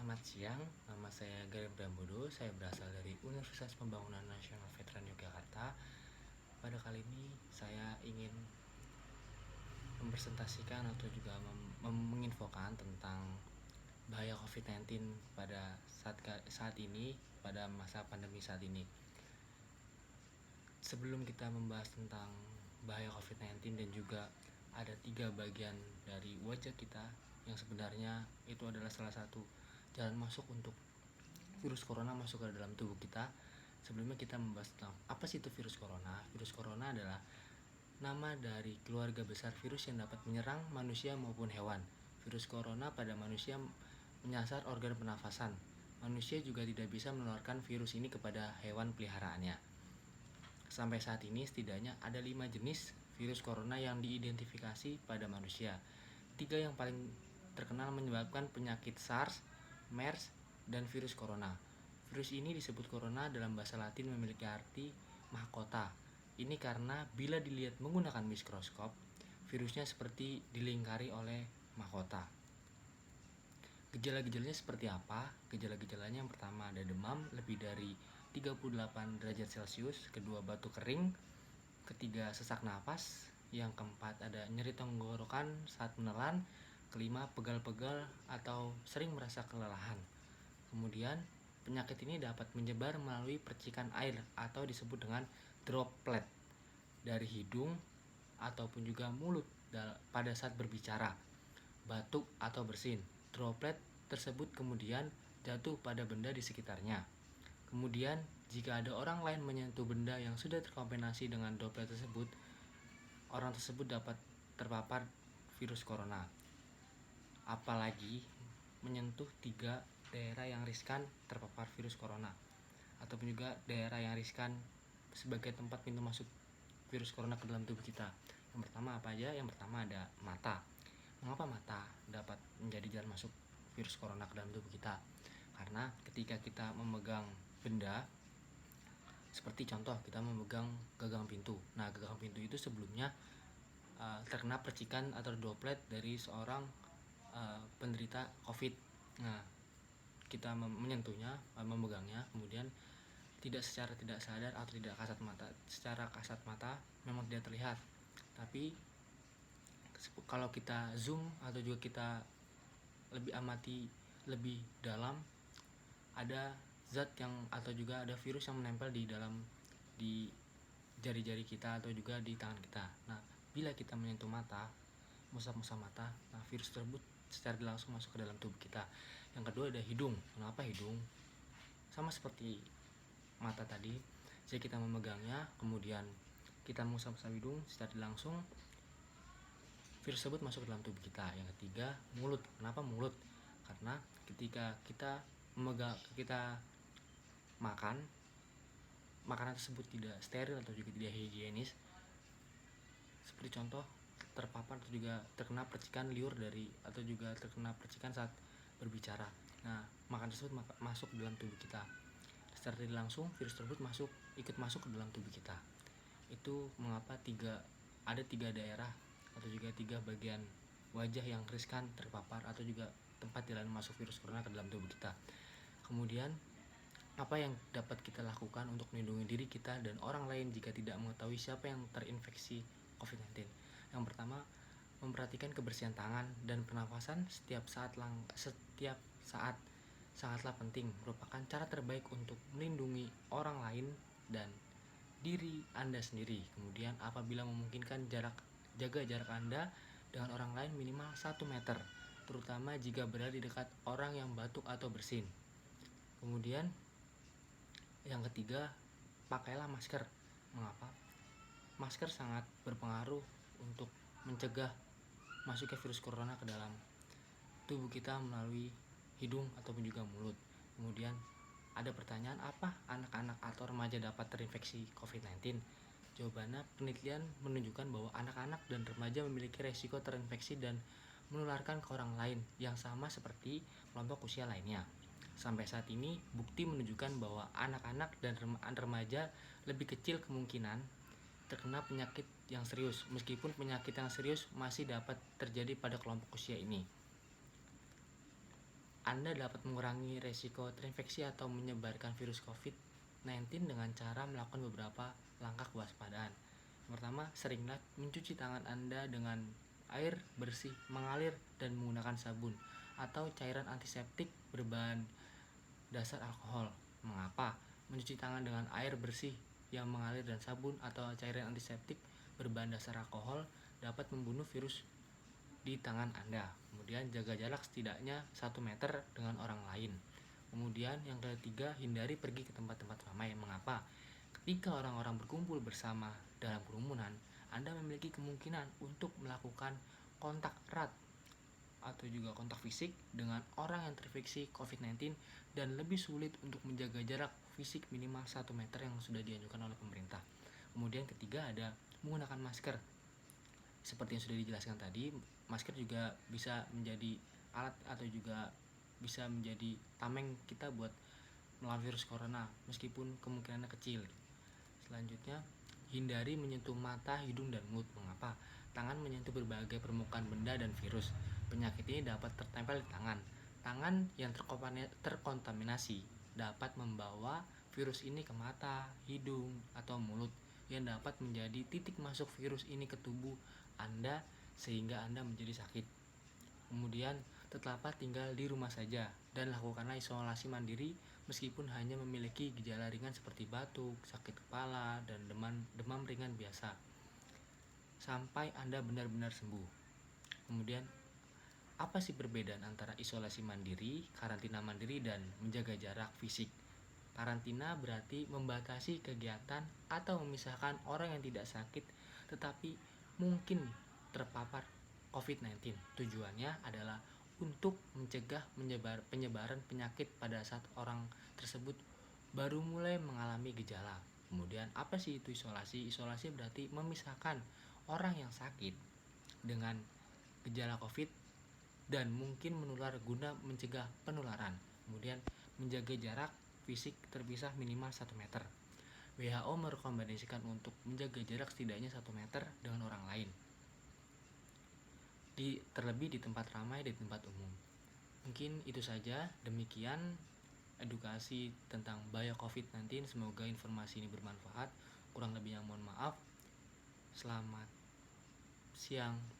Selamat siang, nama saya Garim Priambodo. Saya berasal dari Universitas Pembangunan Nasional Veteran Yogyakarta. Pada kali ini saya ingin mempresentasikan atau juga menginfokan tentang bahaya COVID-19 pada saat ini, pada masa pandemi saat ini. Sebelum kita membahas tentang bahaya COVID-19 dan juga ada 3 bagian dari wajah kita yang sebenarnya itu adalah salah satu jalan masuk untuk virus corona masuk ke dalam tubuh kita. Sebelumnya kita membahas tentang apa sih itu virus corona. Virus corona adalah nama dari keluarga besar virus yang dapat menyerang manusia maupun hewan. Virus corona pada manusia menyasar organ pernafasan. Manusia juga tidak bisa menularkan virus ini kepada hewan peliharaannya. Sampai saat ini setidaknya ada 5 jenis virus corona yang diidentifikasi pada manusia. 3 yang paling terkenal menyebabkan penyakit SARS, MERS, dan virus corona. Virus ini disebut corona dalam bahasa Latin memiliki arti mahkota. Ini karena bila dilihat menggunakan mikroskop, virusnya seperti dilingkari oleh mahkota. Gejala-gejalanya seperti apa? Gejala-gejalanya yang pertama ada demam lebih dari 38 derajat Celcius, kedua batuk kering, ketiga sesak napas, yang keempat ada nyeri tenggorokan saat menelan, kelima pegal-pegal atau sering merasa kelelahan. Kemudian penyakit ini dapat menyebar melalui percikan air atau disebut dengan droplet dari hidung ataupun juga mulut pada saat berbicara, batuk atau bersin. Droplet tersebut kemudian jatuh pada benda di sekitarnya. Kemudian jika ada orang lain menyentuh benda yang sudah terkontaminasi dengan droplet tersebut, orang tersebut dapat terpapar virus corona. Apalagi menyentuh 3 daerah yang riskan terpapar virus corona, ataupun juga daerah yang riskan sebagai tempat pintu masuk virus corona ke dalam tubuh kita. Yang pertama apa aja? Yang pertama ada mata. Mengapa mata dapat menjadi jalan masuk virus corona ke dalam tubuh kita? Karena ketika kita memegang benda, seperti contoh kita memegang gagang pintu. Nah, gagang pintu itu sebelumnya terkena percikan atau droplet dari seorang penderita COVID. Nah, kita menyentuhnya, memegangnya, kemudian secara tidak sadar atau tidak kasat mata, secara kasat mata memang tidak terlihat. Tapi kalau kita zoom atau juga kita lebih amati lebih dalam, ada zat yang atau juga ada virus yang menempel di jari-jari kita atau juga di tangan kita. Nah, bila kita menyentuh mata, musab-musab mata, nah virus tersebut secara langsung masuk ke dalam tubuh kita. Yang kedua ada hidung. Kenapa hidung? Sama seperti mata tadi, jika kita memegangnya, kemudian kita musab-musab hidung, secara langsung virus tersebut masuk ke dalam tubuh kita. Yang ketiga, mulut. Kenapa mulut? Karena ketika kita makan, makanan tersebut tidak steril atau juga tidak higienis. Seperti contoh, terpapar atau juga terkena percikan liur atau juga terkena percikan saat berbicara. Nah, makanan tersebut masuk ke dalam tubuh kita. Secara tidak langsung virus tersebut ikut masuk ke dalam tubuh kita. Itu mengapa ada 3 daerah atau juga 3 bagian wajah yang riskan terpapar atau juga tempat jalan masuk virus corona ke dalam tubuh kita. Kemudian apa yang dapat kita lakukan untuk melindungi diri kita dan orang lain jika tidak mengetahui siapa yang terinfeksi COVID-19? Yang pertama, memperhatikan kebersihan tangan dan pernafasan setiap saat sangatlah penting, merupakan cara terbaik untuk melindungi orang lain dan diri Anda sendiri. Kemudian apabila memungkinkan, jaga jarak Anda dengan orang lain minimal 1 meter, terutama jika berada di dekat orang yang batuk atau bersin. Kemudian yang ketiga, pakailah masker. Mengapa? Masker sangat berpengaruh untuk mencegah masuknya virus corona ke dalam tubuh kita melalui hidung ataupun juga mulut. Kemudian ada pertanyaan, apa anak-anak atau remaja dapat terinfeksi COVID-19? Jawabannya, penelitian menunjukkan bahwa anak-anak dan remaja memiliki resiko terinfeksi dan menularkan ke orang lain yang sama seperti kelompok usia lainnya. Sampai saat ini, bukti menunjukkan bahwa anak-anak dan remaja lebih kecil kemungkinan terkena penyakit yang serius, meskipun penyakit yang serius masih dapat terjadi pada kelompok usia ini. Anda dapat mengurangi resiko terinfeksi atau menyebarkan virus COVID-19 dengan cara melakukan beberapa langkah kewaspadaan. Yang pertama, seringlah mencuci tangan Anda dengan air bersih mengalir dan menggunakan sabun atau cairan antiseptik berbahan dasar alkohol. Mengapa? Mencuci tangan dengan air bersih yang mengalir dan sabun atau cairan antiseptik berbahan dasar alkohol dapat membunuh virus di tangan Anda. Kemudian jaga jarak setidaknya 1 meter dengan orang lain. Kemudian yang ketiga, hindari pergi ke tempat-tempat ramai. Mengapa? Ketika orang-orang berkumpul bersama dalam kerumunan, Anda memiliki kemungkinan untuk melakukan kontak erat atau juga kontak fisik dengan orang yang terinfeksi COVID-19 dan lebih sulit untuk menjaga jarak fisik minimal 1 meter yang sudah dianjurkan oleh pemerintah. Kemudian ketiga ada menggunakan masker. Seperti yang sudah dijelaskan tadi, masker juga bisa menjadi alat atau juga bisa menjadi tameng kita buat melawan virus corona meskipun kemungkinannya kecil. Selanjutnya, hindari menyentuh mata, hidung, dan mulut. Mengapa? Tangan menyentuh berbagai permukaan benda dan virus. Penyakit ini dapat tertempel di tangan. Tangan yang terkontaminasi dapat membawa virus ini ke mata, hidung, atau mulut yang dapat menjadi titik masuk virus ini ke tubuh Anda sehingga Anda menjadi sakit. Kemudian, tetaplah tinggal di rumah saja dan lakukanlah isolasi mandiri meskipun hanya memiliki gejala ringan seperti batuk, sakit kepala, dan demam ringan biasa sampai Anda benar-benar sembuh. Kemudian, apa sih perbedaan antara isolasi mandiri, karantina mandiri, dan menjaga jarak fisik? Karantina berarti membatasi kegiatan atau memisahkan orang yang tidak sakit tetapi mungkin terpapar COVID-19. Tujuannya adalah untuk mencegah penyebaran penyakit pada saat orang tersebut baru mulai mengalami gejala. Kemudian apa sih itu isolasi? Isolasi berarti memisahkan orang yang sakit dengan gejala COVID dan mungkin menular guna mencegah penularan. Kemudian menjaga jarak fisik terpisah minimal 1 meter. WHO merekomendasikan untuk menjaga jarak setidaknya 1 meter dengan orang lain. Terlebih di tempat ramai, di tempat umum. Mungkin itu saja, demikian edukasi tentang bahaya COVID-19. Semoga informasi ini bermanfaat. Kurang lebihnya mohon maaf. Selamat siang.